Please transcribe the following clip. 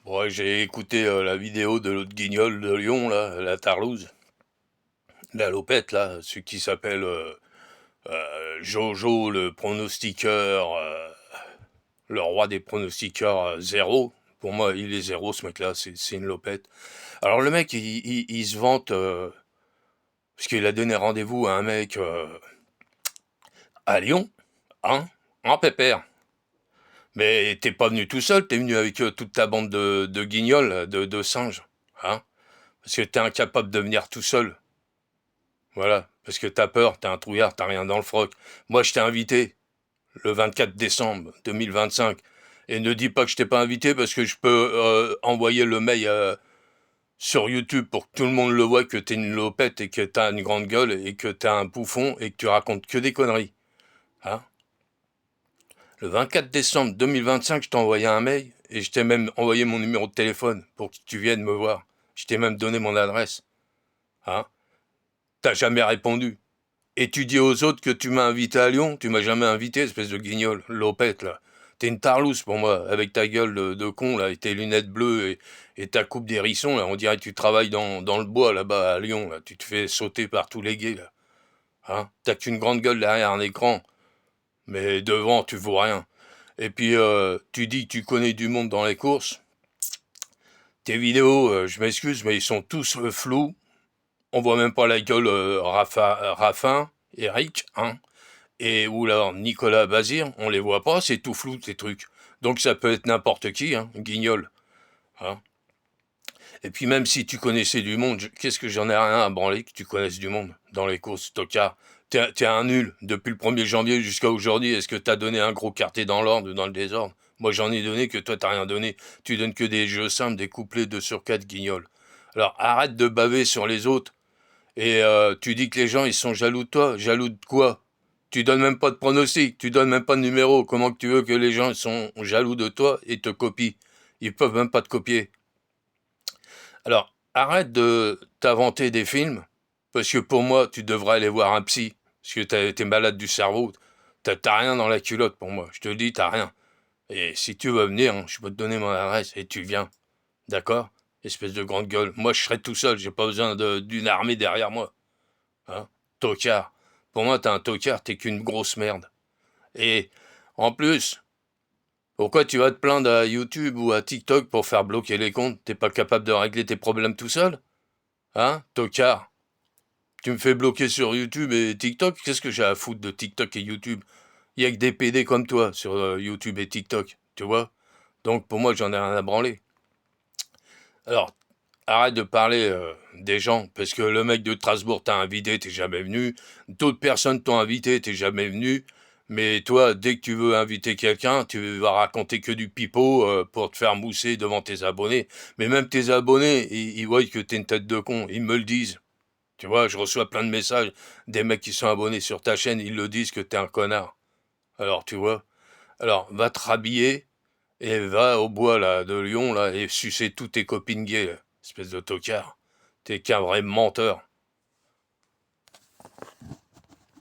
Ouais, j'ai écouté la vidéo de l'autre guignol de Lyon, là, la Tarlouse, la Lopette, là, celui qui s'appelle Jojo, le pronostiqueur, le roi des pronostiqueurs zéro. Pour moi, il est zéro, ce mec-là, c'est une Lopette. Alors, le mec, il se vante, parce qu'il a donné rendez-vous à un mec à Lyon, hein, en pépère. Mais t'es pas venu tout seul, t'es venu avec toute ta bande de guignols, de singes, hein. Parce que t'es incapable de venir tout seul. Voilà. Parce que t'as peur, t'es un trouillard, t'as rien dans le froc. Moi, je t'ai invité le 24 décembre 2025. Et ne dis pas que je t'ai pas invité parce que je peux envoyer le mail sur YouTube pour que tout le monde le voit que t'es une lopette et que t'as une grande gueule et que t'es un bouffon et que tu racontes que des conneries. Hein. Le 24 décembre 2025, je t'ai envoyé un mail et je t'ai même envoyé mon numéro de téléphone pour que tu viennes me voir. Je t'ai même donné mon adresse. Hein. T'as jamais répondu. Et tu dis aux autres que tu m'as invité à Lyon, tu m'as jamais invité, espèce de guignol, lopette, là. T'es une tarlouse pour moi, avec ta gueule de con, là, et tes lunettes bleues et ta coupe d'hérisson, là. On dirait que tu travailles dans le bois, là-bas, à Lyon, là. Tu te fais sauter par tous les gays, là. Hein? T'as qu'une grande gueule derrière un écran, mais devant, tu vaux rien. Et puis, tu dis que tu connais du monde dans les courses. Tes vidéos, je m'excuse, mais ils sont tous flous. On voit même pas la gueule Raffin, Eric, hein. Et ou alors Nicolas Bazir, on les voit pas, c'est tout flou ces trucs. Donc ça peut être n'importe qui, hein, guignol. Hein. Et puis même si tu connaissais du monde, qu'est-ce que j'en ai rien à branler que tu connaisses du monde dans les courses tocard. T'es un nul. Depuis le 1er janvier jusqu'à aujourd'hui, est-ce que t'as donné un gros quartier dans l'ordre ou dans le désordre? Moi j'en ai donné que toi t'as rien donné. Tu donnes que des jeux simples, des couplets 2 sur 4 guignol. Alors arrête de baver sur les autres. Et tu dis que les gens ils sont jaloux de toi. Jaloux de quoi? Tu donnes même pas de pronostic, tu donnes même pas de numéro. Comment que tu veux que les gens sont jaloux de toi et te copient? Ils peuvent même pas te copier. Alors, arrête de t'inventer des films, parce que pour moi, tu devrais aller voir un psy, parce que t'es malade du cerveau. T'as rien dans la culotte pour moi. Je te le dis, t'as rien. Et si tu veux venir, hein, je peux te donner mon adresse et tu viens. D'accord? Espèce de grande gueule. Moi, je serai tout seul, j'ai pas besoin d'une armée derrière moi. Hein? Tocard. Pour moi, t'es un tocard, t'es qu'une grosse merde. Et en plus, pourquoi tu vas te plaindre à YouTube ou à TikTok pour faire bloquer les comptes? T'es pas capable de régler tes problèmes tout seul? Hein, tocard? Tu me fais bloquer sur YouTube et TikTok? Qu'est-ce que j'ai à foutre de TikTok et YouTube? Y a que des PD comme toi sur YouTube et TikTok, tu vois? Donc pour moi, j'en ai rien à branler. Alors, arrête de parler des gens, parce que le mec de Strasbourg t'a invité, t'es jamais venu. D'autres personnes t'ont invité, t'es jamais venu. Mais toi, dès que tu veux inviter quelqu'un, tu vas raconter que du pipeau pour te faire mousser devant tes abonnés. Mais même tes abonnés, ils voient que t'es une tête de con, ils me le disent. Tu vois, je reçois plein de messages des mecs qui sont abonnés sur ta chaîne, ils le disent que t'es un connard. Alors, tu vois. Alors, va te rhabiller et va au bois là de Lyon là et sucer tous tes copines gays, là, espèce de tocard. T'es qu'un vrai menteur.